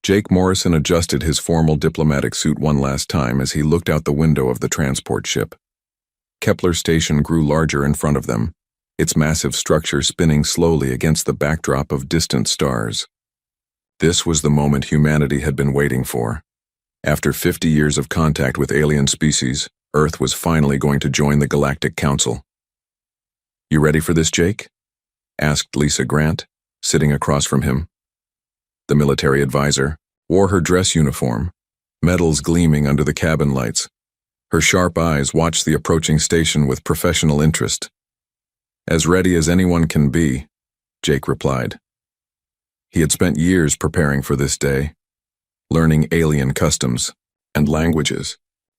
Jake Morrison adjusted his formal diplomatic suit one last time as he looked out the window of the transport ship. Kepler Station grew larger in front of them, its massive structure spinning slowly against the backdrop of distant stars. This was the moment humanity had been waiting for. After 50 years of contact with alien species, Earth was finally going to join the Galactic Council. "You ready for this, Jake?" asked Lisa Grant, sitting across from him. The military advisor wore her dress uniform, medals gleaming under the cabin lights. Her sharp eyes watched the approaching station with professional interest. "As ready as anyone can be," Jake replied. He had spent years preparing for this day, learning alien customs and languages.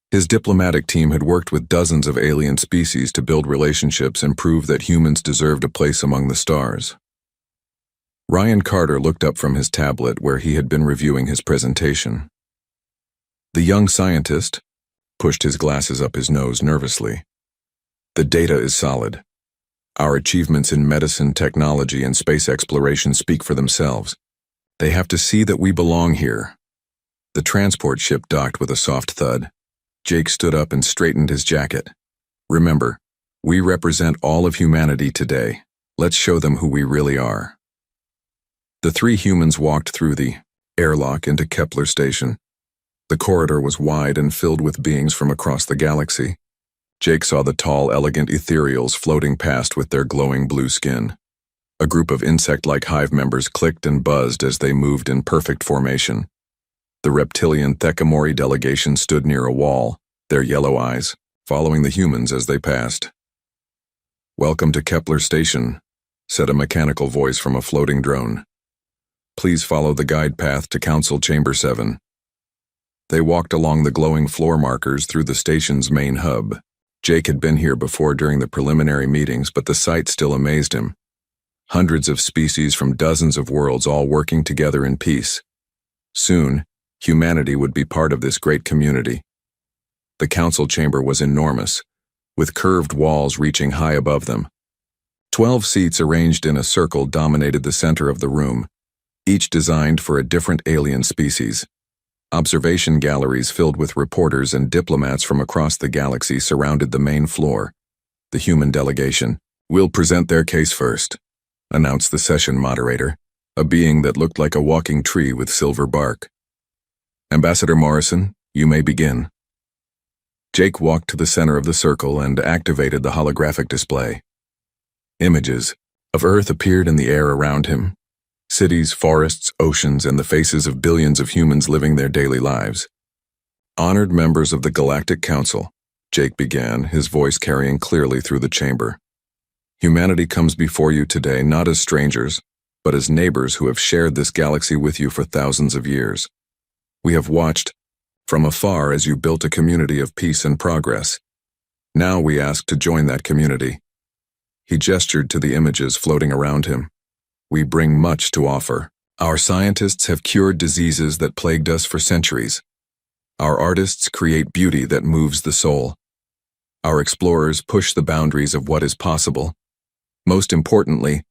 His diplomatic team had worked with dozens of alien species to build relationships and prove that humans deserved a place among the stars. Ryan Carter looked up from his tablet where he had been reviewing his presentation. The young scientist pushed his glasses up his nose nervously. "The data is solid. Our achievements in medicine, technology, and space exploration speak for themselves. They have to see that we belong here." The transport ship docked with a soft thud. Jake stood up and straightened his jacket. "Remember, we represent all of humanity today. Let's show them who we really are." The three humans walked through the airlock into Kepler Station. The corridor was wide and filled with beings from across the galaxy. Jake saw the tall, elegant ethereals floating past with their glowing blue skin. A group of insect-like hive members clicked and buzzed as they moved in perfect formation. The reptilian Thecamori delegation stood near a wall, their yellow eyes following the humans as they passed. "Welcome to Kepler Station," said a mechanical voice from a floating drone. "Please follow the guide path to Council Chamber 7. They walked along the glowing floor markers through the station's main hub. Jake had been here before during the preliminary meetings, but the sight still amazed him. Hundreds of species from dozens of worlds all working together in peace. Soon, humanity would be part of this great community. The council chamber was enormous, with curved walls reaching high above them. 12 seats arranged in a circle dominated the center of the room, each designed for a different alien species. Observation galleries filled with reporters and diplomats from across the galaxy surrounded the main floor. The human delegation will present their case first, announced the session moderator, a being that looked like a walking tree with silver bark. "Ambassador Morrison, you may begin." Jake walked to the center of the circle and activated the holographic display. Images of Earth appeared in the air around him. Cities, forests, oceans, and the faces of billions of humans living their daily lives. "Honored members of the Galactic Council," Jake began, his voice carrying clearly through the chamber. "Humanity comes before you today not as strangers, but as neighbors who have shared this galaxy with you for thousands of years. We have watched from afar as you built a community of peace and progress. Now we ask to join that community." He gestured to the images floating around him. "We bring much to offer. Our scientists have cured diseases that plagued us for centuries. Our artists create beauty that moves the soul. Our explorers push the boundaries of what is possible. Most importantly,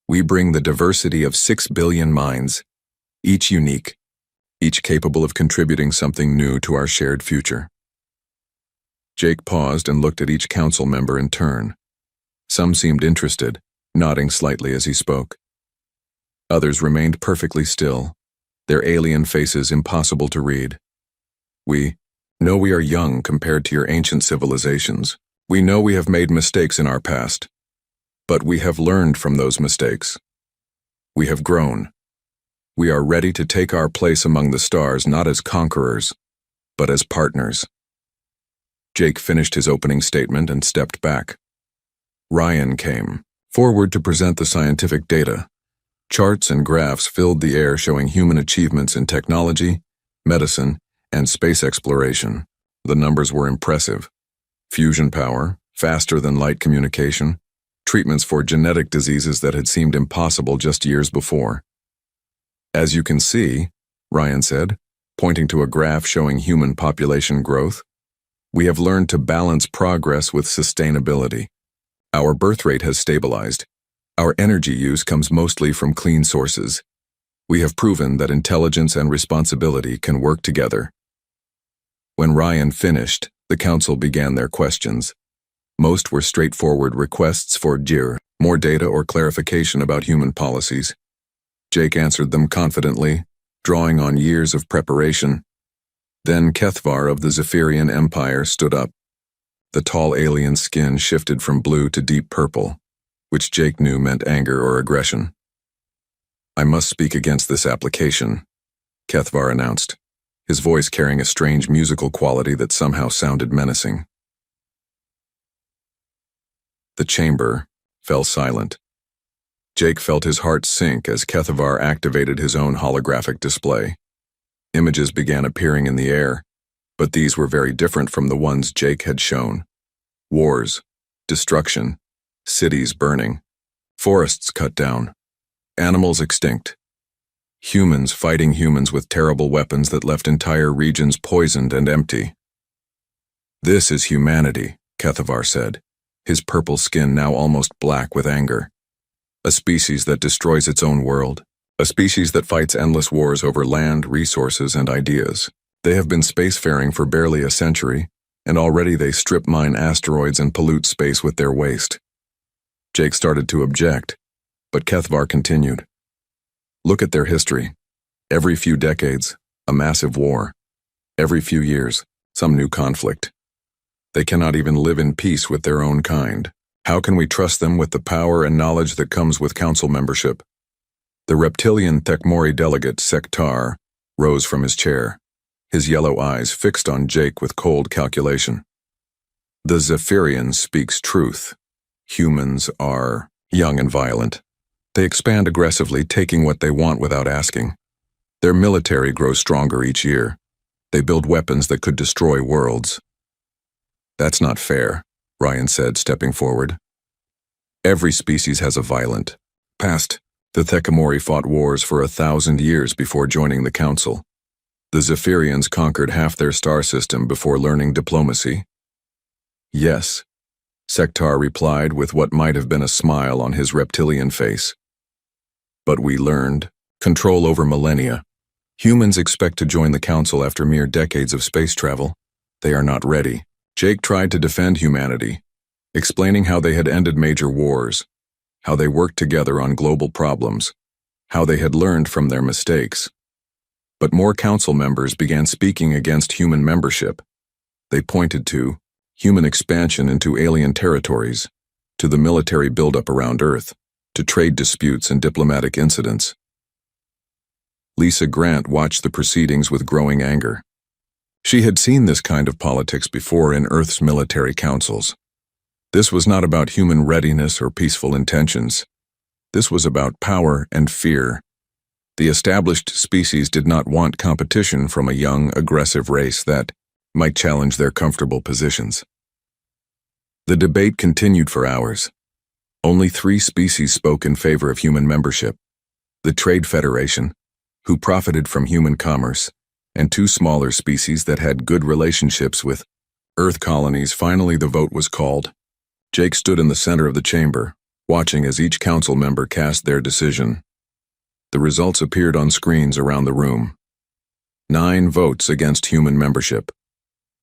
we bring the diversity of 6 billion minds, each unique, each capable of contributing something new to our shared future." Jake paused and looked at each council member in turn. Some seemed interested, nodding slightly as he spoke. Others remained perfectly still, their alien faces impossible to read. "We know we are young compared to your ancient civilizations. We know we have made mistakes in our past, but we have learned from those mistakes. We have grown. We are ready to take our place among the stars not as conquerors, but as partners." Jake finished his opening statement and stepped back. Ryan came forward to present the scientific data. Charts and graphs filled the air showing human achievements in technology, medicine, and space exploration. The numbers were impressive. Fusion power, faster than light communication, treatments for genetic diseases that had seemed impossible just years before. "As you can see," Ryan said, pointing to a graph showing human population growth, "we have learned to balance progress with sustainability. Our birth rate has stabilized. Our energy use comes mostly from clean sources. We have proven that intelligence and responsibility can work together. When Ryan finished, the council began their questions. Most were straightforward requests for more data or clarification about human policies. Jake answered them confidently, drawing on years of preparation. Then Kethvar of the Zephyrian Empire stood up. The tall alien's skin shifted from blue to deep purple, which Jake knew meant anger or aggression. "I must speak against this application," Kethvar announced, his voice carrying a strange musical quality that somehow sounded menacing. The chamber fell silent. Jake felt his heart sink as Kethvar activated his own holographic display. Images began appearing in the air, but these were very different from the ones Jake had shown. Wars, destruction, cities burning, forests cut down, animals extinct, humans fighting humans with terrible weapons that left entire regions poisoned and empty. "This is humanity," Kethvar said, his purple skin now almost black with anger. "A species that destroys its own world. A species that fights endless wars over land, resources, and ideas. They have been spacefaring for barely a century, and already they strip mine asteroids and pollute space with their waste." Jake started to object, but Kethvar continued. "Look at their history. Every few decades, a massive war. Every few years, some new conflict. They cannot even live in peace with their own kind. How can we trust them with the power and knowledge that comes with council membership?" The reptilian Thekmori delegate, Sektar, rose from his chair, his yellow eyes fixed on Jake with cold calculation. "The Zephyrian speaks truth. Humans are young and violent. They expand aggressively, taking what they want without asking. Their military grows stronger each year. They build weapons that could destroy worlds." "That's not fair," Ryan said, stepping forward. "Every species has a violent past. The Thekmori fought wars for 1,000 years before joining the council. The Zephyrians conquered half their star system before learning diplomacy." "Yes," Sektar replied with what might have been a smile on his reptilian face. "But we learned control over millennia. Humans expect to join the council after mere decades of space travel. They are not ready." Jake tried to defend humanity, explaining how they had ended major wars, how they worked together on global problems, how they had learned from their mistakes. But more council members began speaking against human membership. They pointed to human expansion into alien territories, to the military buildup around Earth, to trade disputes and diplomatic incidents. Lisa Grant watched the proceedings with growing anger. She had seen this kind of politics before in Earth's military councils. This was not about human readiness or peaceful intentions. This was about power and fear. The established species did not want competition from a young, aggressive race that might challenge their comfortable positions. The debate continued for hours. Only 3 species spoke in favor of human membership: the Trade Federation, who profited from human commerce, and 2 smaller species that had good relationships with Earth colonies. Finally, the vote was called. Jake stood in the center of the chamber, watching as each council member cast their decision. The results appeared on screens around the room. 9 votes against human membership,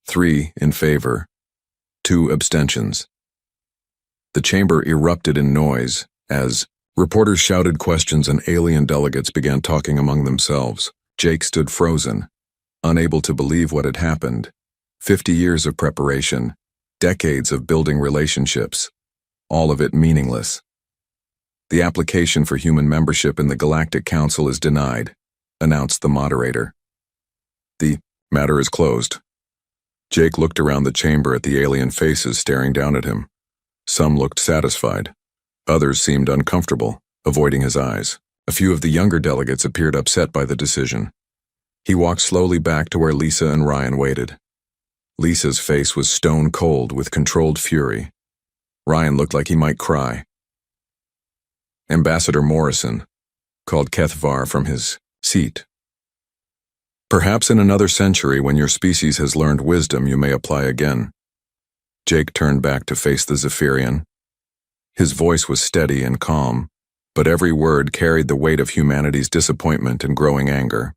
3 in favor, 2 abstentions. The chamber erupted in noise as reporters shouted questions and alien delegates began talking among themselves. Jake stood frozen, unable to believe what had happened. 50 years of preparation, decades of building relationships, all of it meaningless. "The application for human membership in the Galactic Council is denied," announced the moderator. "The matter is closed." Jake looked around the chamber at the alien faces staring down at him. Some looked satisfied. Others seemed uncomfortable, avoiding his eyes. A few of the younger delegates appeared upset by the decision. He walked slowly back to where Lisa and Ryan waited. Lisa's face was stone cold with controlled fury. Ryan looked like he might cry. "Ambassador Morrison," called Kethvar from his seat. "Perhaps in another century, when your species has learned wisdom, you may apply again." Jake turned back to face the Zephyrian. His voice was steady and calm, but every word carried the weight of humanity's disappointment and growing anger.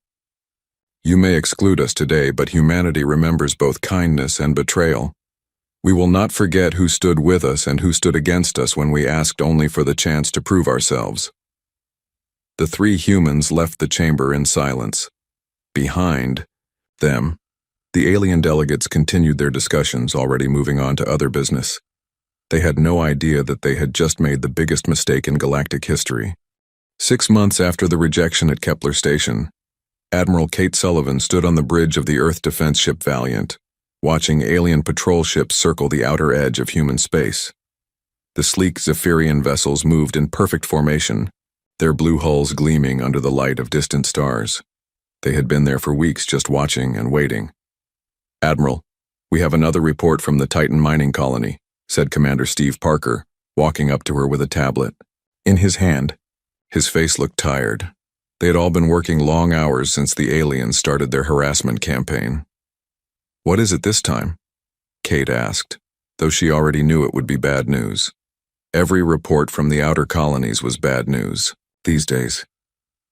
You may exclude us today, but humanity remembers both kindness and betrayal. We will not forget who stood with us and who stood against us when we asked only for the chance to prove ourselves. The three humans left the chamber in silence. Behind them, the alien delegates continued their discussions, already moving on to other business. They had no idea that they had just made the biggest mistake in galactic history. 6 months after the rejection at Kepler Station, Admiral Kate Sullivan stood on the bridge of the Earth defense ship Valiant, watching alien patrol ships circle the outer edge of human space. The sleek Zephyrian vessels moved in perfect formation, their blue hulls gleaming under the light of distant stars. They had been there for weeks just watching and waiting. "Admiral, we have another report from the Titan mining colony," said Commander Steve Parker, walking up to her with a tablet. In his hand, his face looked tired. They had all been working long hours since the aliens started their harassment campaign. "What is it this time?" Kate asked, though she already knew it would be bad news. Every report from the outer colonies was bad news these days.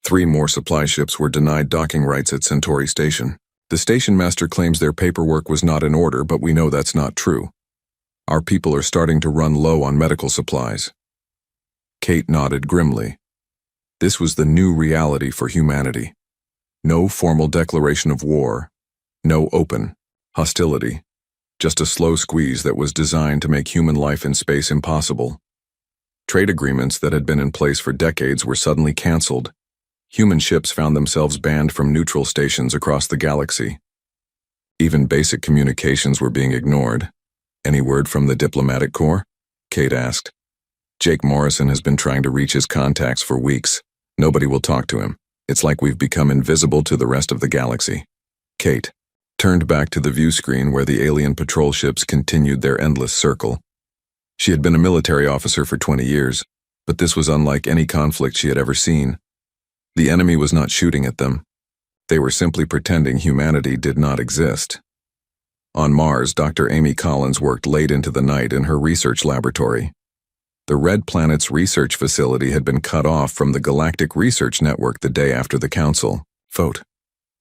3 more supply ships were denied docking rights at Centauri Station. The station master claims their paperwork was not in order, but we know that's not true. Our people are starting to run low on medical supplies. Kate nodded grimly. This was the new reality for humanity. No formal declaration of war, no open hostility, just a slow squeeze that was designed to make human life in space impossible. Trade agreements that had been in place for decades were suddenly canceled. Human ships found themselves banned from neutral stations across the galaxy. Even basic communications were being ignored. "Any word from the diplomatic corps?" Kate asked. "Jake Morrison has been trying to reach his contacts for weeks. Nobody will talk to him. It's like we've become invisible to the rest of the galaxy." Kate turned back to the view screen where the alien patrol ships continued their endless circle. She had been a military officer for 20 years, but this was unlike any conflict she had ever seen. The enemy was not shooting at them. They were simply pretending humanity did not exist. On Mars, Dr. Amy Collins worked late into the night in her research laboratory. The Red Planet's research facility had been cut off from the Galactic Research Network the day after the Council vote.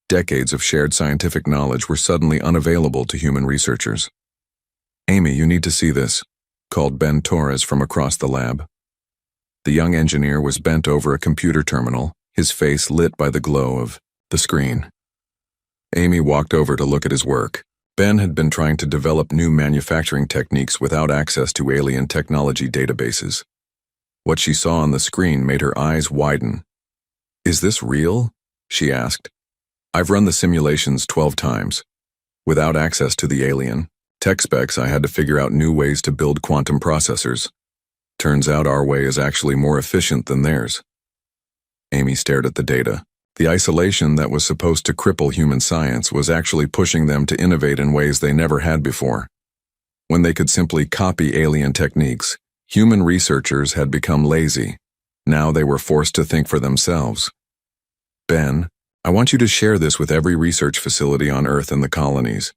Decades of shared scientific knowledge were suddenly unavailable to human researchers. "Amy, you need to see this," called Ben Torres from across the lab. The young engineer was bent over a computer terminal, his face lit by the glow of the screen. Amy walked over to look at his work. Ben had been trying to develop new manufacturing techniques without access to alien technology databases. What she saw on the screen made her eyes widen. "Is this real?" she asked. "I've run the simulations 12 times. Without access to the alien tech specs, I had to figure out new ways to build quantum processors. Turns out our way is actually more efficient than theirs." Amy stared at the data. The isolation that was supposed to cripple human science was actually pushing them to innovate in ways they never had before. When they could simply copy alien techniques, human researchers had become lazy. Now they were forced to think for themselves. "Ben, I want you to share this with every research facility on Earth and the colonies.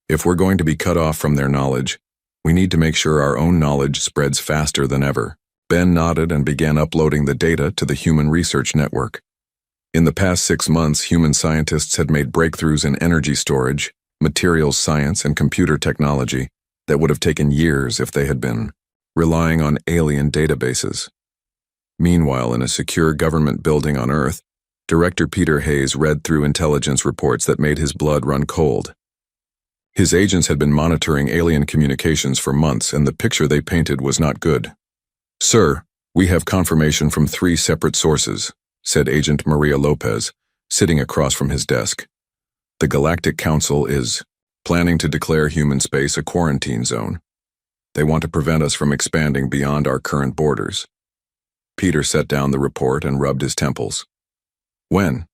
If we're going to be cut off from their knowledge, we need to make sure our own knowledge spreads faster than ever." Ben nodded and began uploading the data to the Human Research Network. In the past 6 months, human scientists had made breakthroughs in energy storage, materials science, and computer technology that would have taken years if they had been relying on alien databases. Meanwhile, in a secure government building on Earth, Director Peter Hayes read through intelligence reports that made his blood run cold. His agents had been monitoring alien communications for months, and the picture they painted was not good. "Sir, we have confirmation from 3 separate sources," said Agent Maria Lopez, sitting across from his desk. "The Galactic Council is planning to declare human space a quarantine zone. They want to prevent us from expanding beyond our current borders." Peter set down the report and rubbed his temples. "When?"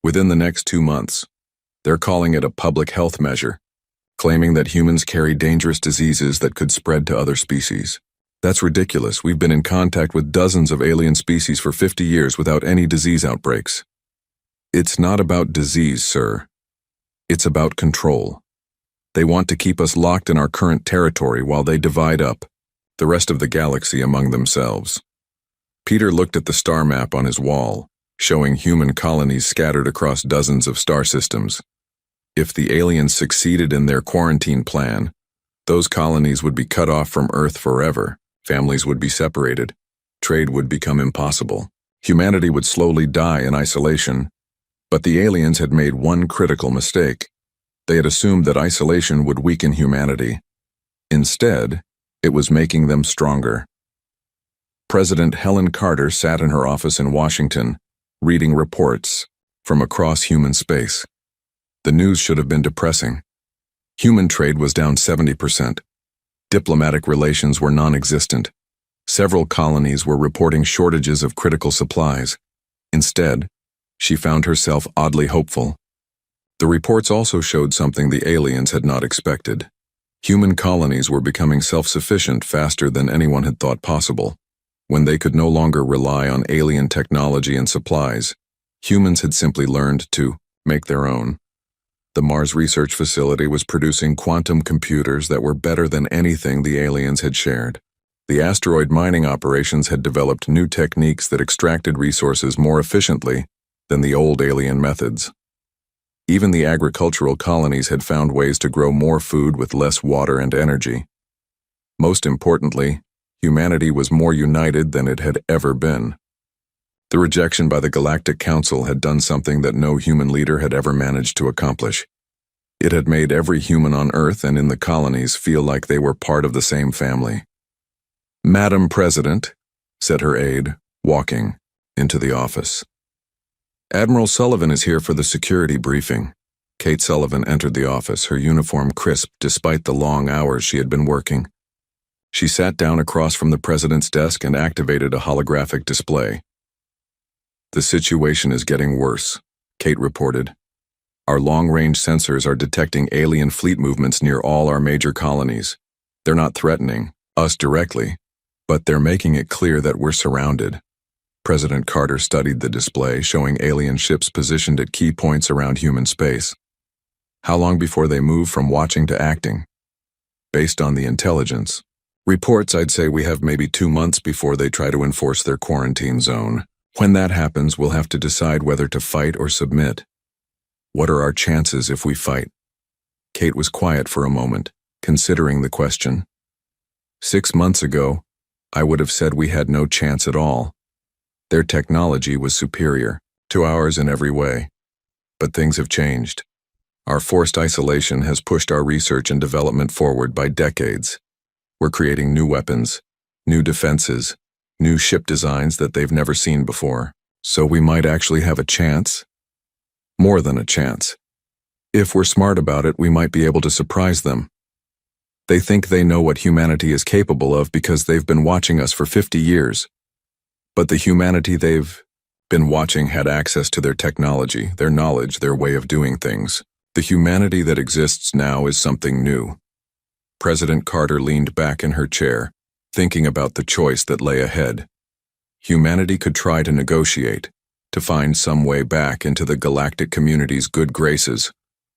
"Within the next 2 months. They're calling it a public health measure, claiming that humans carry dangerous diseases that could spread to other species. That's ridiculous. We've been in contact with dozens of alien species for 50 years without any disease outbreaks." "It's not about disease, sir. It's about control. They want to keep us locked in our current territory while they divide up the rest of the galaxy among themselves." Peter looked at the star map on his wall, showing human colonies scattered across dozens of star systems. If the aliens succeeded in their quarantine plan, those colonies would be cut off from Earth forever, families would be separated, trade would become impossible, humanity would slowly die in isolation. But the aliens had made one critical mistake. They had assumed that isolation would weaken humanity. Instead, it was making them stronger. President Helen Carter sat in her office in Washington, reading reports from across human space. The news should have been depressing. Human trade was down 70%. Diplomatic relations were non-existent. Several colonies were reporting shortages of critical supplies. Instead, she found herself oddly hopeful. The reports also showed something the aliens had not expected. Human colonies were becoming self-sufficient faster than anyone had thought possible. When they could no longer rely on alien technology and supplies, humans had simply learned to make their own. The Mars Research Facility was producing quantum computers that were better than anything the aliens had shared. The asteroid mining operations had developed new techniques that extracted resources more efficiently than the old alien methods. Even the agricultural colonies had found ways to grow more food with less water and energy. Most importantly, humanity was more united than it had ever been. The rejection by the Galactic Council had done something that no human leader had ever managed to accomplish. It had made every human on Earth and in the colonies feel like they were part of the same family. "Madam President," said her aide, walking into the office. "Admiral Sullivan is here for the security briefing." Kate Sullivan entered the office, her uniform crisp despite the long hours she had been working. She sat down across from the president's desk and activated a holographic display. "The situation is getting worse," Kate reported. "Our long-range sensors are detecting alien fleet movements near all our major colonies. They're not threatening us directly, but they're making it clear that we're surrounded." President Carter studied the display, showing alien ships positioned at key points around human space. "How long before they move from watching to acting?" "Based on the intelligence reports, I'd say we have maybe 2 months before they try to enforce their quarantine zone. When that happens, we'll have to decide whether to fight or submit." "What are our chances if we fight?" Kate was quiet for a moment, considering the question. 6 months ago, I would have said we had no chance at all. Their technology was superior to ours in every way. But things have changed. Our forced isolation has pushed our research and development forward by decades. We're creating new weapons, new defenses, new ship designs that they've never seen before. So we might actually have a chance. More than a chance. If we're smart about it, we might be able to surprise them. They think they know what humanity is capable of because they've been watching us for 50 years. But the humanity they've been watching had access to their technology, their knowledge, their way of doing things. The humanity that exists now is something new. President Carter leaned back in her chair, thinking about the choice that lay ahead. Humanity could try to negotiate, to find some way back into the galactic community's good graces,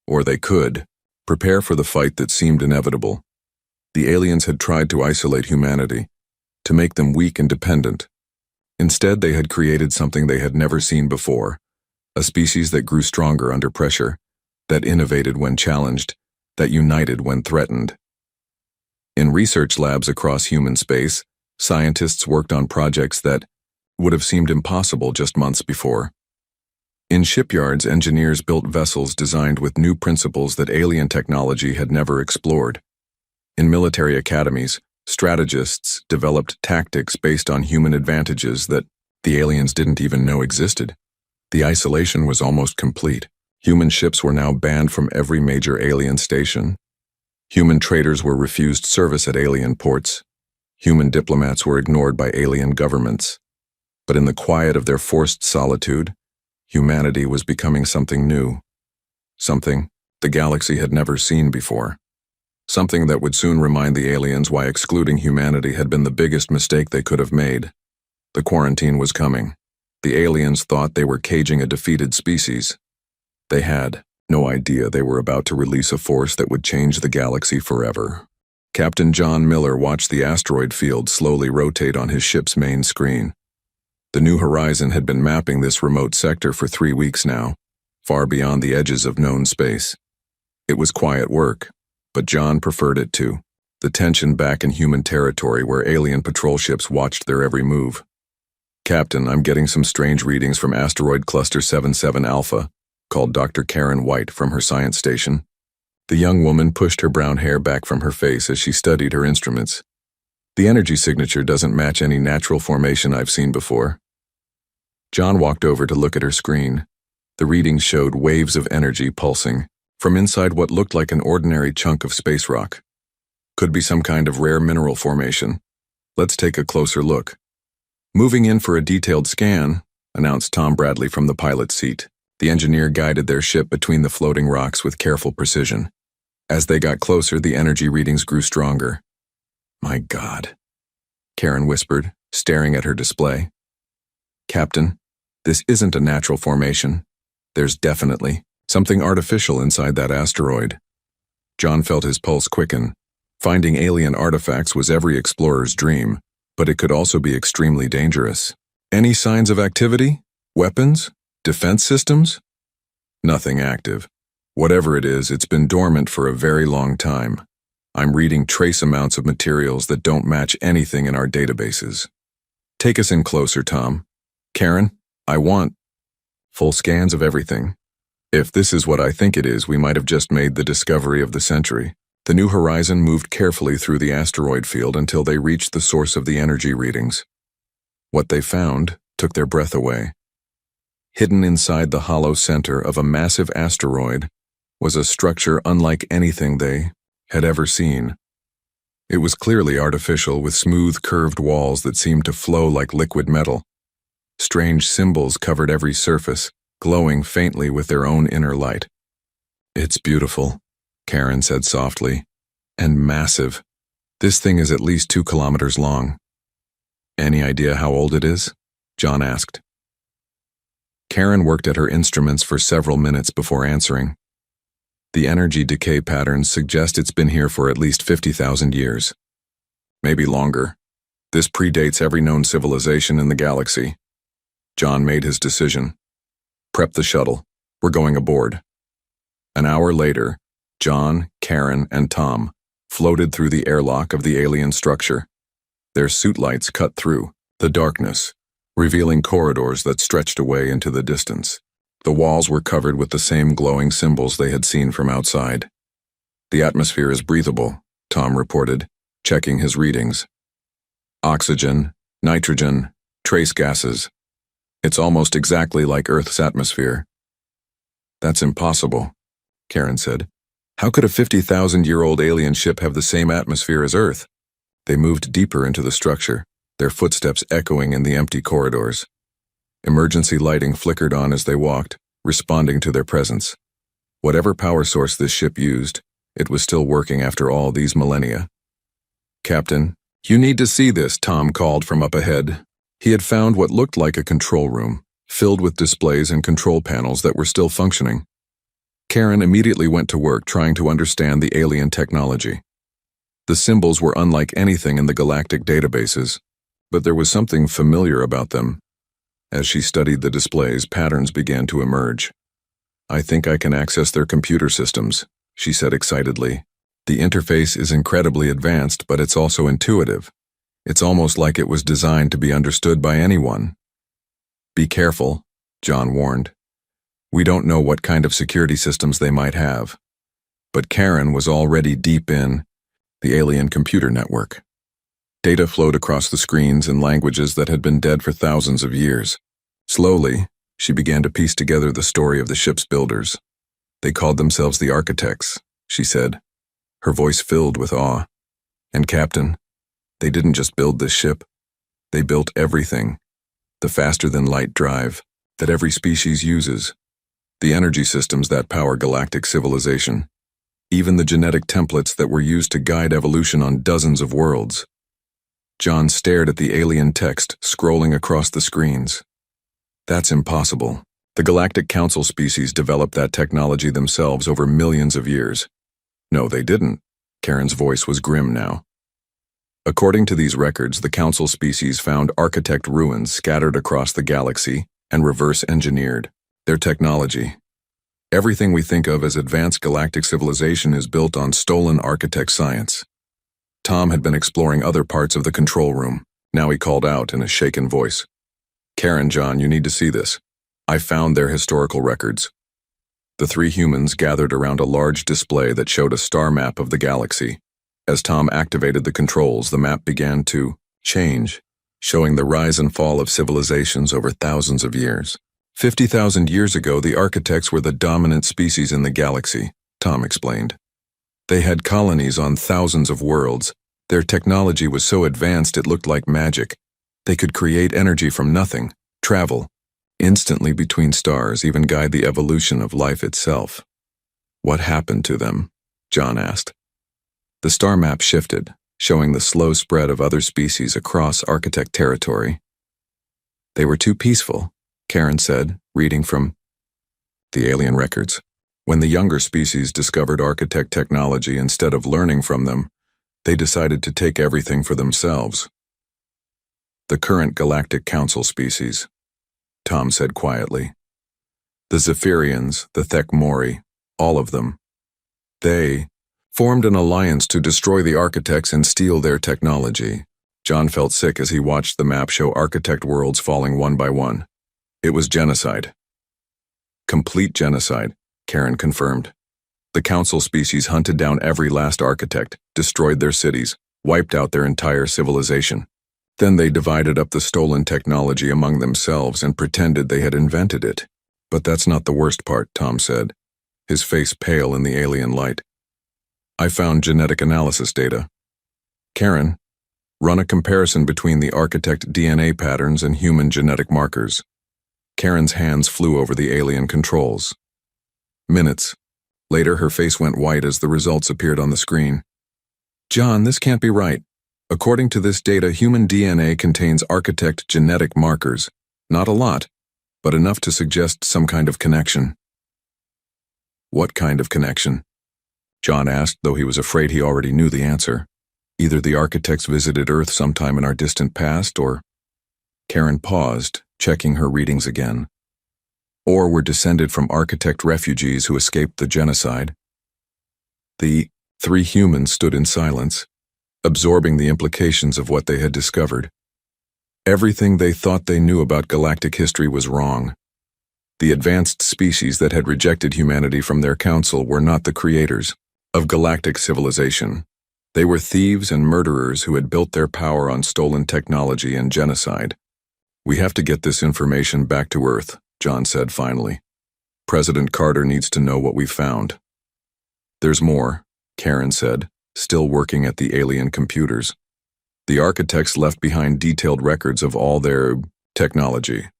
or they could prepare for the fight that seemed inevitable. The aliens had tried to isolate humanity, to make them weak and dependent. Instead, they had created something they had never seen before, a species that grew stronger under pressure, that innovated when challenged, that united when threatened. In research labs across human space, scientists worked on projects that would have seemed impossible just months before. In shipyards, engineers built vessels designed with new principles that alien technology had never explored. In military academies, strategists developed tactics based on human advantages that the aliens didn't even know existed. The isolation was almost complete. Human ships were now banned from every major alien station. Human traders were refused service at alien ports. Human diplomats were ignored by alien governments. But in the quiet of their forced solitude, humanity was becoming something new. Something the galaxy had never seen before. Something that would soon remind the aliens why excluding humanity had been the biggest mistake they could have made. The quarantine was coming. The aliens thought they were caging a defeated species. They had no idea they were about to release a force that would change the galaxy forever. Captain John Miller watched the asteroid field slowly rotate on his ship's main screen. The New Horizon had been mapping this remote sector for 3 weeks now, far beyond the edges of known space. It was quiet work, but John preferred it to. The tension back in human territory where alien patrol ships watched their every move. "Captain, I'm getting some strange readings from Asteroid Cluster 77 Alpha," called Dr. Karen White from her science station. The young woman pushed her brown hair back from her face as she studied her instruments. "The energy signature doesn't match any natural formation I've seen before." John walked over to look at her screen. The readings showed waves of energy pulsing from inside what looked like an ordinary chunk of space rock. "Could be some kind of rare mineral formation. Let's take a closer look." "Moving in for a detailed scan," announced Tom Bradley from the pilot's seat. The engineer guided their ship between the floating rocks with careful precision. As they got closer, the energy readings grew stronger. "My God," Karen whispered, staring at her display. "Captain, this isn't a natural formation. There's definitely something artificial inside that asteroid." John felt his pulse quicken. Finding alien artifacts was every explorer's dream, but it could also be extremely dangerous. "Any signs of activity? Weapons? Defense systems?" "Nothing active. Whatever it is, it's been dormant for a very long time. I'm reading trace amounts of materials that don't match anything in our databases." "Take us in closer, Tom." "Karen, I want full scans of everything. If this is what I think it is, we might have just made the discovery of the century." The New Horizon moved carefully through the asteroid field until they reached the source of the energy readings. What they found took their breath away. Hidden inside the hollow center of a massive asteroid was a structure unlike anything they had ever seen. It was clearly artificial, with smooth, curved walls that seemed to flow like liquid metal. Strange symbols covered every surface, glowing faintly with their own inner light. "It's beautiful," Karen said softly, "and massive. This thing is at least 2 kilometers long." "Any idea how old it is?" John asked. Karen worked at her instruments for several minutes before answering. "The energy decay patterns suggest it's been here for at least 50,000 years. Maybe longer. This predates every known civilization in the galaxy." John made his decision. "Prep the shuttle. We're going aboard." An hour later, John, Karen, and Tom floated through the airlock of the alien structure. Their suit lights cut through the darkness, revealing corridors that stretched away into the distance. The walls were covered with the same glowing symbols they had seen from outside. "The atmosphere is breathable," Tom reported, checking his readings. "Oxygen, nitrogen, trace gases. It's almost exactly like Earth's atmosphere." "That's impossible," Karen said. "How could a 50,000-year-old alien ship have the same atmosphere as Earth?" They moved deeper into the structure, their footsteps echoing in the empty corridors. Emergency lighting flickered on as they walked, responding to their presence. Whatever power source this ship used, it was still working after all these millennia. "Captain, you need to see this," Tom called from up ahead. He had found what looked like a control room, filled with displays and control panels that were still functioning. Karen immediately went to work trying to understand the alien technology. The symbols were unlike anything in the Galactic databases, but there was something familiar about them. As she studied the displays, patterns began to emerge. "I think I can access their computer systems," she said excitedly. "The interface is incredibly advanced, but it's also intuitive. It's almost like it was designed to be understood by anyone." "Be careful," John warned. "We don't know what kind of security systems they might have." But Karen was already deep in the alien computer network. Data flowed across the screens in languages that had been dead for thousands of years. Slowly, she began to piece together the story of the ship's builders. "They called themselves the architects," she said, her voice filled with awe. "And Captain, they didn't just build this ship. They built everything. The faster-than-light drive that every species uses. The energy systems that power galactic civilization. Even the genetic templates that were used to guide evolution on dozens of worlds." John stared at the alien text scrolling across the screens. "That's impossible. The Galactic Council species developed that technology themselves over millions of years." "No, they didn't." Karen's voice was grim now. According to these records, the Council species found architect ruins scattered across the galaxy and reverse-engineered their technology. Everything we think of as advanced galactic civilization is built on stolen architect science. Tom had been exploring other parts of the control room. Now he called out in a shaken voice. "Karen, John, you need to see this. I found their historical records." The three humans gathered around a large display that showed a star map of the galaxy. As Tom activated the controls, the map began to change, showing the rise and fall of civilizations over thousands of years. 50,000 years ago, the architects were the dominant species in the galaxy, Tom explained. They had colonies on thousands of worlds. Their technology was so advanced it looked like magic. They could create energy from nothing, travel instantly between stars, even guide the evolution of life itself. "What happened to them?" John asked. The star map shifted, showing the slow spread of other species across architect territory. "They were too peaceful," Karen said, reading from the alien records. "When the younger species discovered architect technology instead of learning from them, they decided to take everything for themselves." "The current Galactic Council species," Tom said quietly. "The Zephyrians, the Thekmori, all of them. They formed an alliance to destroy the architects and steal their technology." John felt sick as he watched the map show architect worlds falling one by one. It was genocide. "Complete genocide," Karen confirmed. "The Council species hunted down every last architect, destroyed their cities, wiped out their entire civilization. Then they divided up the stolen technology among themselves and pretended they had invented it. But that's not the worst part," Tom said, his face pale in the alien light. "I found genetic analysis data. Karen, run a comparison between the architect DNA patterns and human genetic markers." Karen's hands flew over the alien controls. Minutes later, her face went white as the results appeared on the screen. "John, this can't be right. According to this data, human DNA contains architect genetic markers. Not a lot, but enough to suggest some kind of connection." "What kind of connection?" John asked, though he was afraid he already knew the answer. "Either the architects visited Earth sometime in our distant past, or..." Karen paused, checking her readings again. "Or were descended from architect refugees who escaped the genocide." The three humans stood in silence, absorbing the implications of what they had discovered. Everything they thought they knew about galactic history was wrong. The advanced species that had rejected humanity from their council were not the creators of galactic civilization. They were thieves and murderers who had built their power on stolen technology and genocide. "We have to get this information back to Earth," John said finally. "President Carter needs to know what we found." "There's more," Karen said, still working at the alien computers. "The architects left behind detailed records of all their technology.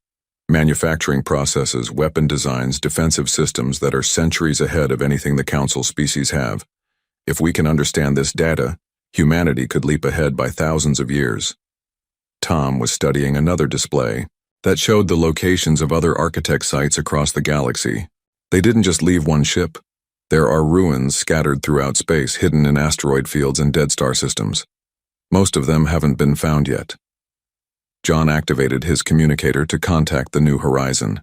Manufacturing processes, weapon designs, defensive systems that are centuries ahead of anything the Council species have. If we can understand this data, humanity could leap ahead by thousands of years." Tom was studying another display that showed the locations of other architect sites across the galaxy. They didn't just leave one ship. There are ruins scattered throughout space, hidden in asteroid fields and dead star systems. Most of them haven't been found yet. John activated his communicator to contact the New Horizon.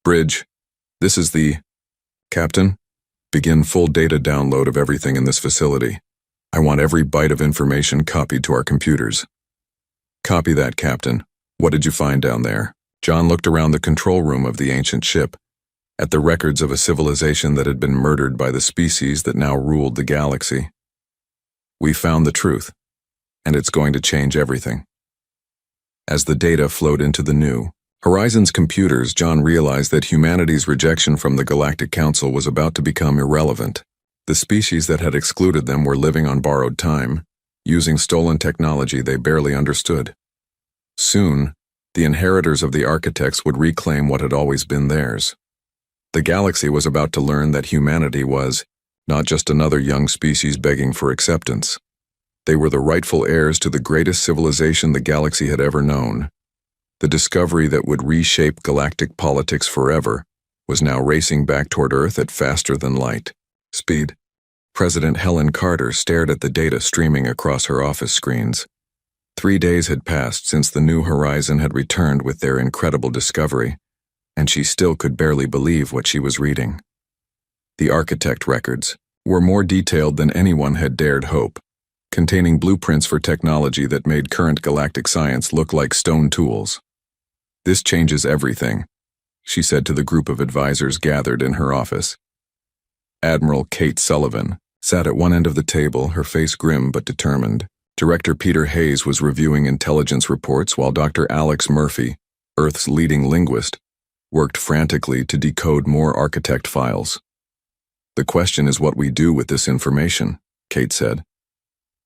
"Bridge, this is the..." "Captain, begin full data download of everything in this facility. I want every byte of information copied to our computers." "Copy that, Captain. What did you find down there?" John looked around the control room of the ancient ship, at the records of a civilization that had been murdered by the species that now ruled the galaxy. "We found the truth, and it's going to change everything." As the data flowed into the New Horizon's computers, John realized that humanity's rejection from the Galactic Council was about to become irrelevant. The species that had excluded them were living on borrowed time, using stolen technology they barely understood. Soon, the inheritors of the architects would reclaim what had always been theirs. The galaxy was about to learn that humanity was not just another young species begging for acceptance. They were the rightful heirs to the greatest civilization the galaxy had ever known. The discovery that would reshape galactic politics forever was now racing back toward Earth at faster than light speed. President Helen Carter stared at the data streaming across her office screens. 3 days had passed since the New Horizon had returned with their incredible discovery, and she still could barely believe what she was reading. The architect records were more detailed than anyone had dared hope, containing blueprints for technology that made current galactic science look like stone tools. "This changes everything," she said to the group of advisors gathered in her office. Admiral Kate Sullivan sat at one end of the table, her face grim but determined. Director Peter Hayes was reviewing intelligence reports while Dr. Alex Murphy, Earth's leading linguist, worked frantically to decode more architect files. "The question is what we do with this information," Kate said.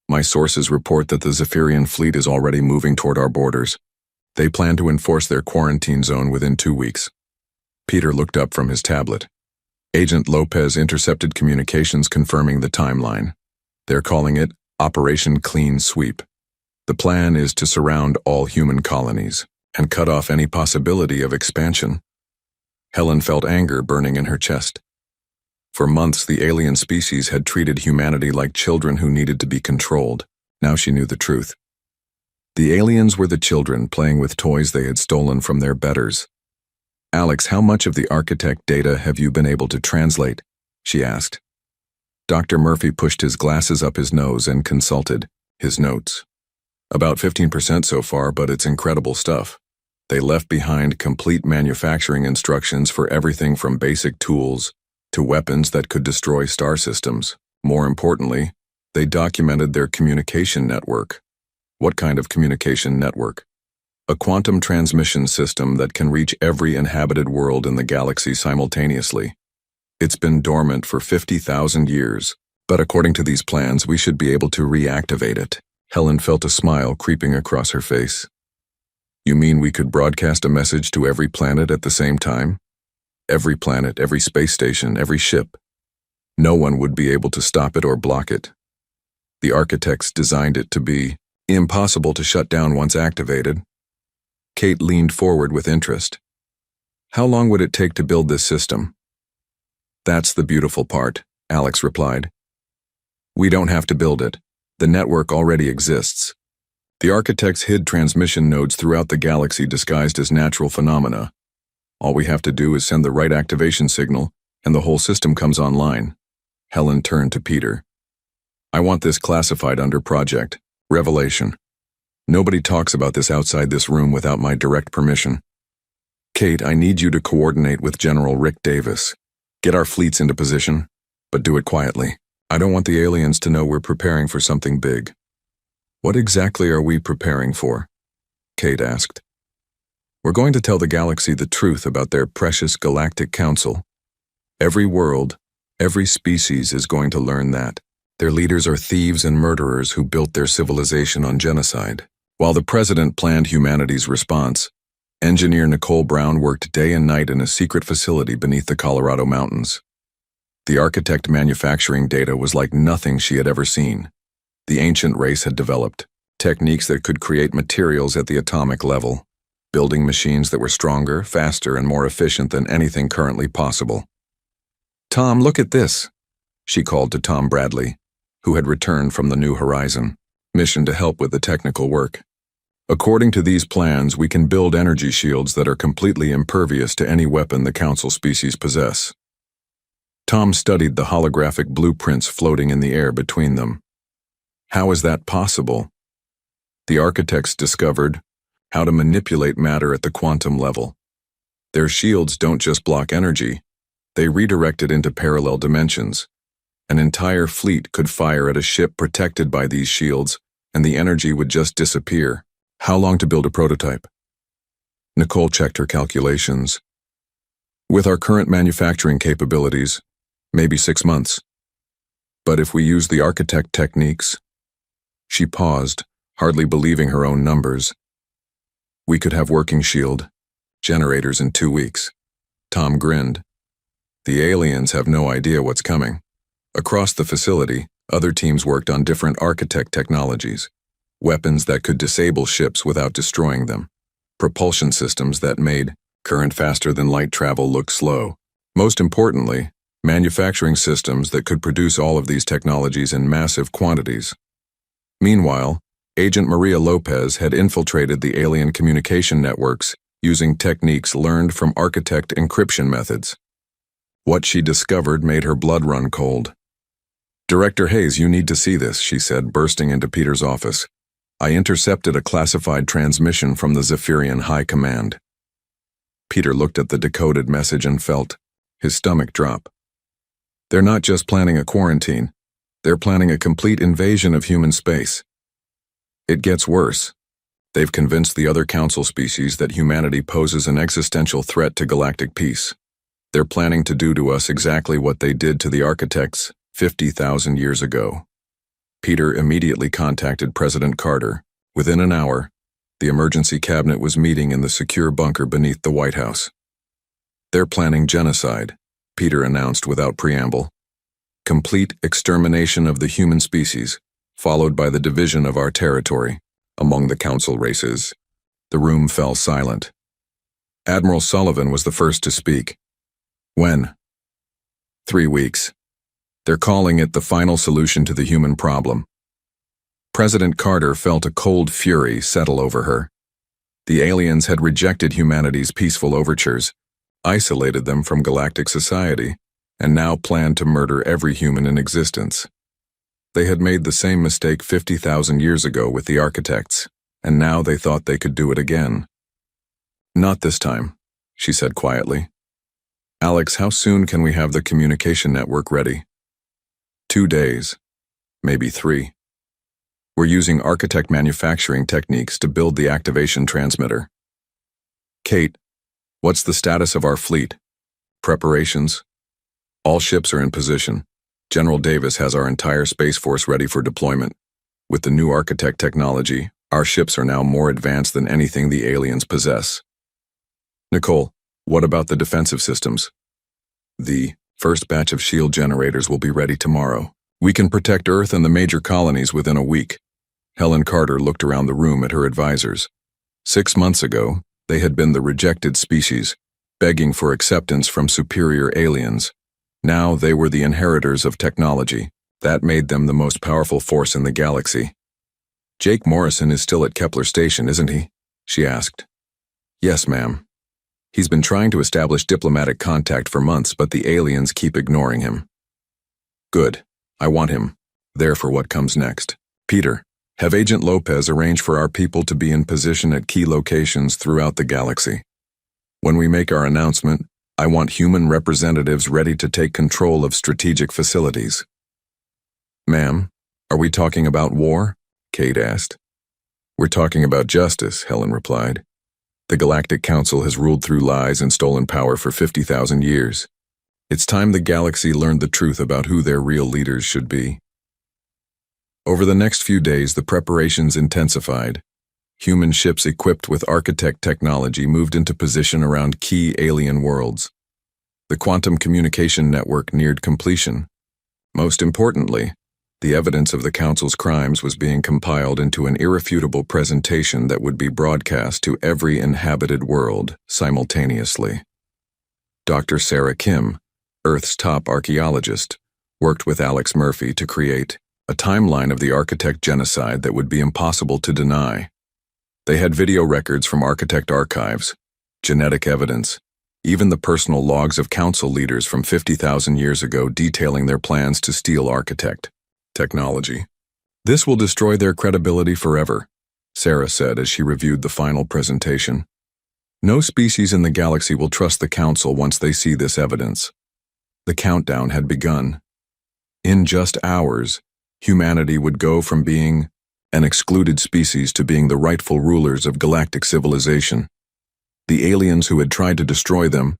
"My sources report that the Zephyrian fleet is already moving toward our borders. They plan to enforce their quarantine zone within 2 weeks." Peter looked up from his tablet. Agent Lopez intercepted communications confirming the timeline. They're calling it Operation Clean Sweep. The plan is to surround all human colonies and cut off any possibility of expansion. Helen felt anger burning in her chest. For months, the alien species had treated humanity like children who needed to be controlled. Now she knew the truth. The aliens were the children playing with toys they had stolen from their betters. "Alex, how much of the architect data have you been able to translate?" she asked. Dr. Murphy pushed his glasses up his nose and consulted his notes. "About 15% so far, but it's incredible stuff. They left behind complete manufacturing instructions for everything from basic tools to weapons that could destroy star systems. More importantly, they documented their communication network." "What kind of communication network?" "A quantum transmission system that can reach every inhabited world in the galaxy simultaneously. It's been dormant for 50,000 years, but according to these plans, we should be able to reactivate it." Helen felt a smile creeping across her face. "You mean we could broadcast a message to every planet at the same time? Every planet, every space station, every ship. No one would be able to stop it or block it. The architects designed it to be impossible to shut down once activated." Kate leaned forward with interest. "How long would it take to build this system?" "That's the beautiful part," Alex replied. "We don't have to build it. The network already exists. The architects hid transmission nodes throughout the galaxy disguised as natural phenomena. All we have to do is send the right activation signal, and the whole system comes online." Helen turned to Peter. "I want this classified under Project Revelation. Nobody talks about this outside this room without my direct permission. Kate, I need you to coordinate with General Rick Davis. Get our fleets into position, but do it quietly. I don't want the aliens to know we're preparing for something big." "What exactly are we preparing for?" Kate asked. "We're going to tell the galaxy the truth about their precious Galactic Council. Every world, every species is going to learn that. Their leaders are thieves and murderers who built their civilization on genocide." While the president planned humanity's response, engineer Nicole Brown worked day and night in a secret facility beneath the Colorado mountains. The architect manufacturing data was like nothing she had ever seen. The ancient race had developed techniques that could create materials at the atomic level, building machines that were stronger, faster, and more efficient than anything currently possible. "Tom, look at this," she called to Tom Bradley, who had returned from the New Horizon mission to help with the technical work. "According to these plans, we can build energy shields that are completely impervious to any weapon the Council species possess." Tom studied the holographic blueprints floating in the air between them. "How is that possible?" The architects discovered how to manipulate matter at the quantum level. Their shields don't just block energy, they redirect it into parallel dimensions. An entire fleet could fire at a ship protected by these shields, and the energy would just disappear. "How long to build a prototype?" Nicole checked her calculations. "With our current manufacturing capabilities, maybe 6 months. But if we use the architect techniques..." She paused, hardly believing her own numbers. "We could have working shield generators in 2 weeks." Tom grinned. "The aliens have no idea what's coming." Across the facility, other teams worked on different architect technologies. Weapons that could disable ships without destroying them. Propulsion systems that made current faster than light travel look slow. Most importantly, manufacturing systems that could produce all of these technologies in massive quantities. Meanwhile, Agent Maria Lopez had infiltrated the alien communication networks using techniques learned from architect encryption methods. What she discovered made her blood run cold. "Director Hayes, you need to see this," she said, bursting into Peter's office. "I intercepted a classified transmission from the Zephyrian High Command." Peter looked at the decoded message and felt his stomach drop. They're not just planning a quarantine. They're planning a complete invasion of human space. It gets worse. They've convinced the other council species that humanity poses an existential threat to galactic peace. They're planning to do to us exactly what they did to the architects 50,000 years ago. Peter immediately contacted President Carter. Within an hour, the emergency cabinet was meeting in the secure bunker beneath the White House. "They're planning genocide," Peter announced without preamble. "Complete extermination of the human species, followed by the division of our territory among the council races." The room fell silent. Admiral Sullivan was the first to speak. "When?" 3 weeks. They're calling it the final solution to the human problem." President Carter felt a cold fury settle over her. The aliens had rejected humanity's peaceful overtures, isolated them from galactic society, and now planned to murder every human in existence. They had made the same mistake 50,000 years ago with the architects, and now they thought they could do it again. "Not this time," she said quietly. "Alex, how soon can we have the communication network ready?" 2 days, maybe 3. We're using architect manufacturing techniques to build the activation transmitter. Kate, what's the status of our fleet? Preparations? All ships are in position. General Davis has our entire Space Force ready for deployment. With the new architect technology, our ships are now more advanced than anything the aliens possess. Nicole, what about the defensive systems? The first batch of shield generators will be ready tomorrow. We can protect Earth and the major colonies within a week. Helen Carter looked around the room at her advisors. 6 months ago, they had been the rejected species, begging for acceptance from superior aliens. Now they were the inheritors of technology. That made them the most powerful force in the galaxy. "Jake Morrison is still at Kepler Station, isn't he?" she asked. "Yes, ma'am. He's been trying to establish diplomatic contact for months, but the aliens keep ignoring him." "Good. I want him there for what comes next. Peter, have Agent Lopez arrange for our people to be in position at key locations throughout the galaxy. When we make our announcement, I want human representatives ready to take control of strategic facilities." "Ma'am, are we talking about war?" Kate asked. "We're talking about justice," Helen replied. "The Galactic Council has ruled through lies and stolen power for 50,000 years. It's time the galaxy learned the truth about who their real leaders should be." Over the next few days, the preparations intensified. Human ships equipped with architect technology moved into position around key alien worlds. The quantum communication network neared completion. Most importantly, the evidence of the Council's crimes was being compiled into an irrefutable presentation that would be broadcast to every inhabited world simultaneously. Dr. Sarah Kim, Earth's top archaeologist, worked with Alex Murphy to create a timeline of the architect genocide that would be impossible to deny. They had video records from architect archives, genetic evidence, even the personal logs of council leaders from 50,000 years ago detailing their plans to steal architect technology. "This will destroy their credibility forever," Sarah said as she reviewed the final presentation. "No species in the galaxy will trust the Council once they see this evidence." The countdown had begun. In just hours, humanity would go from being an excluded species to being the rightful rulers of galactic civilization. The aliens who had tried to destroy them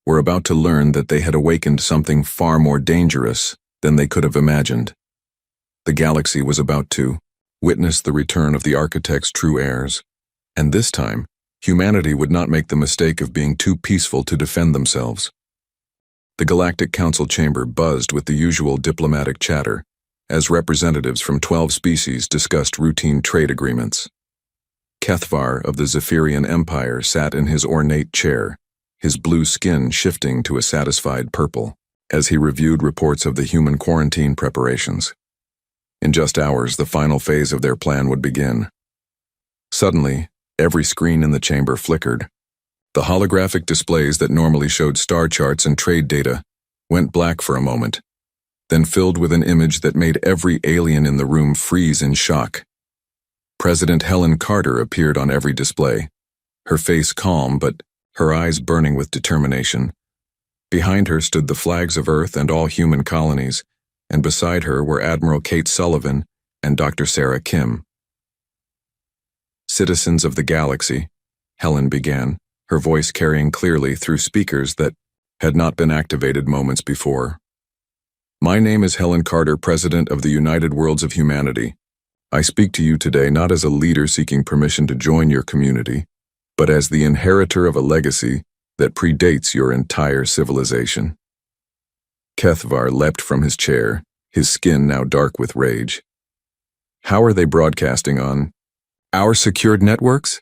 were about to learn that they had awakened something far more dangerous than they could have imagined. The galaxy was about to witness the return of the architect's true heirs, and this time, humanity would not make the mistake of being too peaceful to defend themselves. The Galactic Council chamber buzzed with the usual diplomatic chatter as representatives from 12 species discussed routine trade agreements. Kethvar of the Zephyrian Empire sat in his ornate chair, his blue skin shifting to a satisfied purple. as he reviewed reports of the human quarantine preparations. In just hours, the final phase of their plan would begin. Suddenly, every screen in the chamber flickered. The holographic displays that normally showed star charts and trade data went black for a moment, then filled with an image that made every alien in the room freeze in shock. President Helen Carter appeared on every display, her face calm but her eyes burning with determination. Behind her stood the flags of Earth and all human colonies, and beside her were Admiral Kate Sullivan and Dr. Sarah Kim. "Citizens of the galaxy," Helen began, her voice carrying clearly through speakers that had not been activated moments before. "My name is Helen Carter, President of the United Worlds of Humanity. I speak to you today not as a leader seeking permission to join your community, but as the inheritor of a legacy that predates your entire civilization." Kethvar leapt from his chair, his skin now dark with rage. "How are they broadcasting on our secured networks?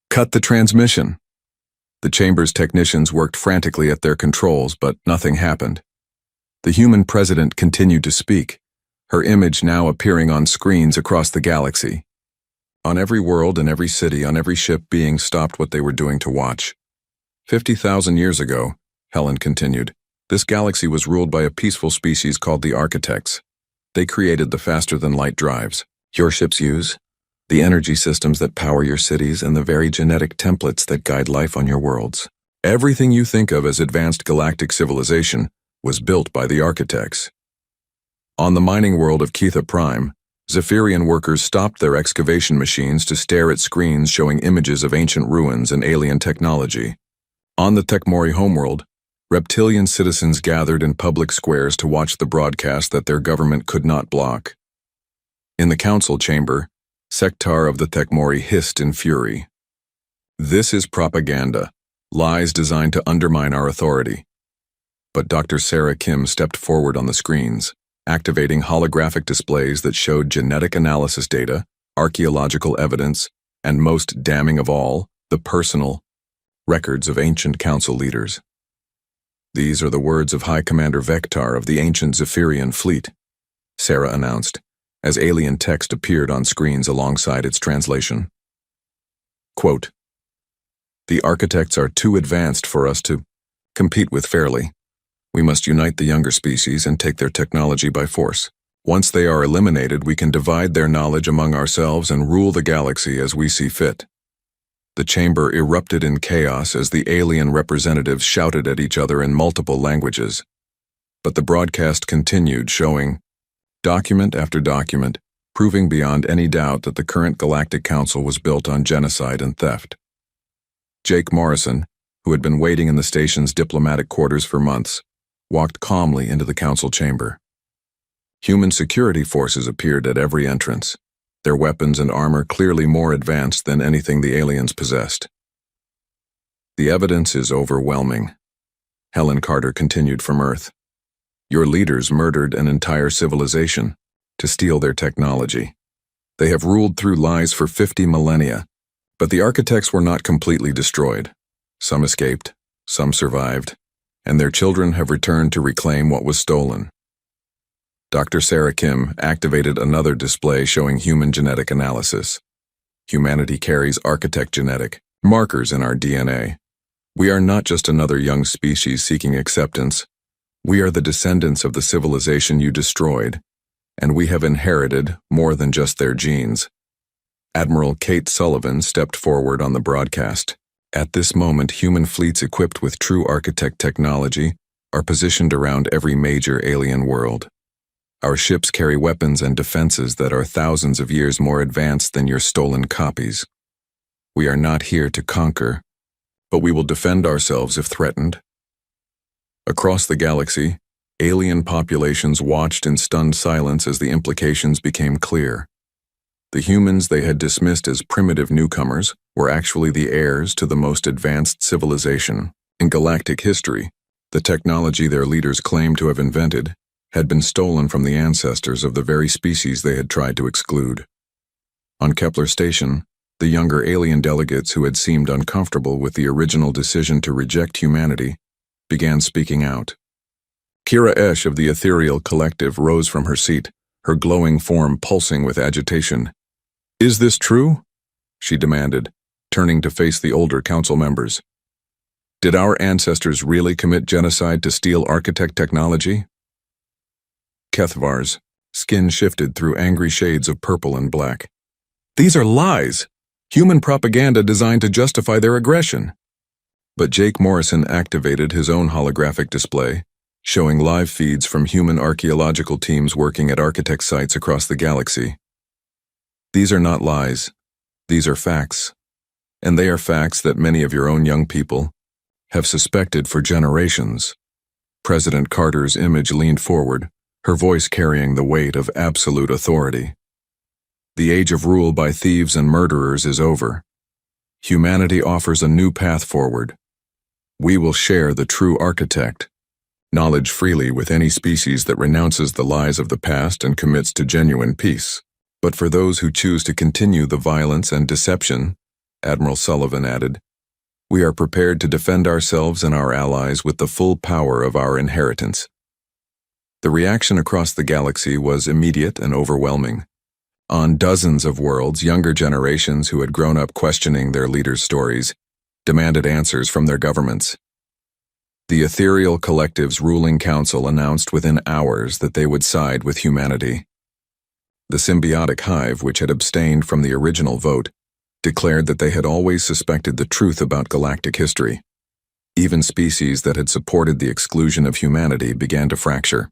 Cut the transmission." The chamber's technicians worked frantically at their controls, but nothing happened. The human president continued to speak, her image now appearing on screens across the galaxy. On every world and every city, on every ship being stopped what they were doing to watch. 50,000 years ago, Helen continued, this galaxy was ruled by a peaceful species called the Architects. They created the faster-than-light drives your ships use, the energy systems that power your cities, and the very genetic templates that guide life on your worlds. Everything you think of as advanced galactic civilization was built by the Architects. On the mining world of Keitha Prime, Zephyrian workers stopped their excavation machines to stare at screens showing images of ancient ruins and alien technology. On the Tekmori homeworld, reptilian citizens gathered in public squares to watch the broadcast that their government could not block. In the council chamber, Sektar of the Tekmori hissed in fury. "This is propaganda, lies designed to undermine our authority." But Dr. Sarah Kim stepped forward on the screens, activating holographic displays that showed genetic analysis data, archaeological evidence, and most damning of all, the personal records of ancient council leaders. "These are the words of High Commander Vektar of the ancient Zephyrian fleet," Sarah announced, as alien text appeared on screens alongside its translation. Quote, "The Architects are too advanced for us to compete with fairly. We must unite the younger species and take their technology by force. Once they are eliminated, we can divide their knowledge among ourselves and rule the galaxy as we see fit." The chamber erupted in chaos as the alien representatives shouted at each other in multiple languages. But the broadcast continued, showing document after document, proving beyond any doubt that the current Galactic Council was built on genocide and theft. Jake Morrison, who had been waiting in the station's diplomatic quarters for months, walked calmly into the council chamber. Human security forces appeared at every entrance, their weapons and armor clearly more advanced than anything the aliens possessed. "The evidence is overwhelming," Helen Carter continued from Earth. "Your leaders murdered an entire civilization to steal their technology. They have ruled through lies for 50 millennia, but the Architects were not completely destroyed. Some escaped, some survived, and their children have returned to reclaim what was stolen." Dr. Sarah Kim activated another display showing human genetic analysis. "Humanity carries Architect genetic markers in our DNA. We are not just another young species seeking acceptance. We are the descendants of the civilization you destroyed, and we have inherited more than just their genes." Admiral Kate Sullivan stepped forward on the broadcast. "At this moment, human fleets equipped with true Architect technology are positioned around every major alien world. Our ships carry weapons and defenses that are thousands of years more advanced than your stolen copies. We are not here to conquer, but we will defend ourselves if threatened." Across the galaxy, alien populations watched in stunned silence as the implications became clear. The humans they had dismissed as primitive newcomers were actually the heirs to the most advanced civilization in galactic history. The technology their leaders claimed to have invented had been stolen from the ancestors of the very species they had tried to exclude. On Kepler Station, the younger alien delegates who had seemed uncomfortable with the original decision to reject humanity began speaking out. Kira Esh of the Ethereal Collective rose from her seat, her glowing form pulsing with agitation. "Is this true?" she demanded, turning to face the older council members. "Did our ancestors really commit genocide to steal architect technology?" Kethvar's skin shifted through angry shades of purple and black. "These are lies! Human propaganda designed to justify their aggression." But Jake Morrison activated his own holographic display, showing live feeds from human archaeological teams working at architect sites across the galaxy. "These are not lies. These are facts. And they are facts that many of your own young people have suspected for generations." President Carter's image leaned forward, her voice carrying the weight of absolute authority. "The age of rule by thieves and murderers is over. Humanity offers a new path forward. We will share the true architect, knowledge freely with any species that renounces the lies of the past and commits to genuine peace. But for those who choose to continue the violence and deception," Admiral Sullivan added, "we are prepared to defend ourselves and our allies with the full power of our inheritance." The reaction across the galaxy was immediate and overwhelming. On dozens of worlds, younger generations who had grown up questioning their leaders' stories demanded answers from their governments. The Ethereal Collective's ruling council announced within hours that they would side with humanity. The symbiotic hive, which had abstained from the original vote, declared that they had always suspected the truth about galactic history. Even species that had supported the exclusion of humanity began to fracture.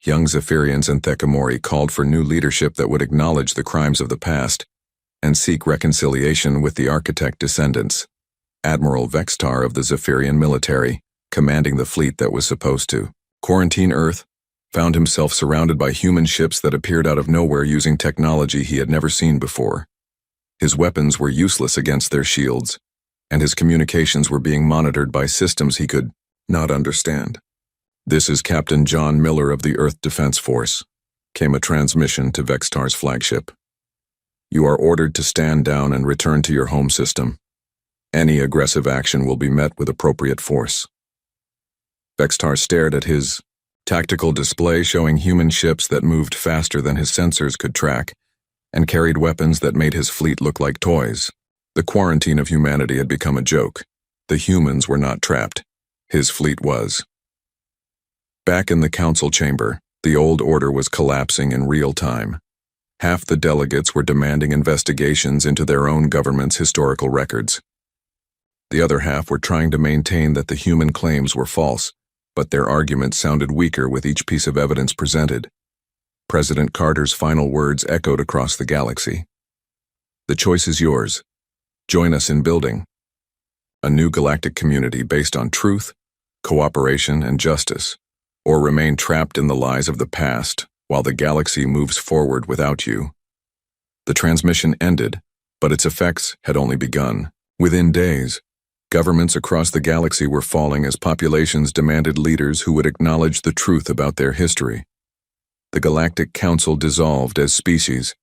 Young Zephyrians and Thekamori called for new leadership that would acknowledge the crimes of the past and seek reconciliation with the architect descendants. Admiral Vextar of the Zephyrian military, commanding the fleet that was supposed to quarantine Earth, found himself surrounded by human ships that appeared out of nowhere using technology he had never seen before. His weapons were useless against their shields, and his communications were being monitored by systems he could not understand. "This is Captain John Miller of the Earth Defense Force," came a transmission to Vextar's flagship. "You are ordered to stand down and return to your home system. Any aggressive action will be met with appropriate force." Vextar stared at his tactical display showing human ships that moved faster than his sensors could track and carried weapons that made his fleet look like toys. The quarantine of humanity had become a joke. The humans were not trapped. His fleet was. Back in the council chamber, the old order was collapsing in real time. Half the delegates were demanding investigations into their own government's historical records. The other half were trying to maintain that the human claims were false, but their arguments sounded weaker with each piece of evidence presented. President Carter's final words echoed across the galaxy. "The choice is yours. Join us in building a new galactic community based on truth, cooperation, and justice, or remain trapped in the lies of the past while the galaxy moves forward without you." The transmission ended, but its effects had only begun. Within days, governments across the galaxy were falling as populations demanded leaders who would acknowledge the truth about their history. The Galactic Council dissolved as species,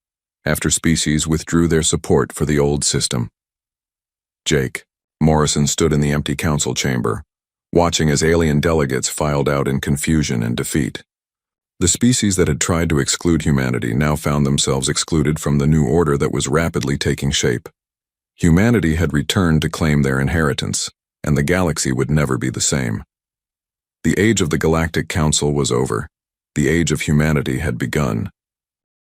after species withdrew their support for the old system. Jake Morrison stood in the empty council chamber, watching as alien delegates filed out in confusion and defeat. The species that had tried to exclude humanity now found themselves excluded from the new order that was rapidly taking shape. Humanity had returned to claim their inheritance, and the galaxy would never be the same. The age of the Galactic Council was over. The age of humanity had begun.